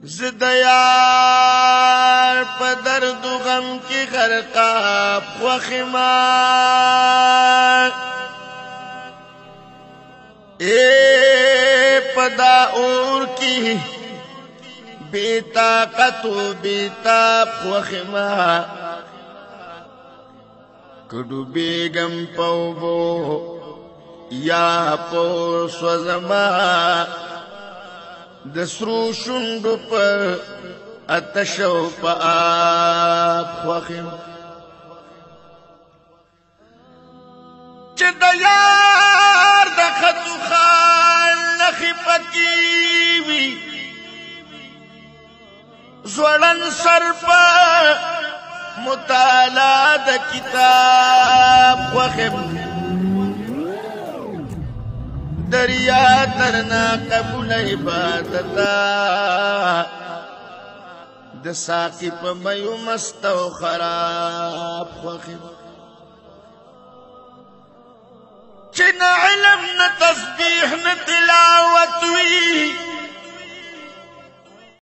زد یار پا درد و غم کی غرقاب وخمان اے پدا اور کی بے طاقت و بے تاب وخمان کڈو بیگم پوبو یا پو سوزما دسرو شنڈو پر اتشو پا آب خوخم چه دا یار دا خطو خال نخی پکیوی زوڑن سر پا مطالعہ دا کتاب خوخم دریا ترنا قبول عبادتا د ساقی په میو مست او خراب خوخم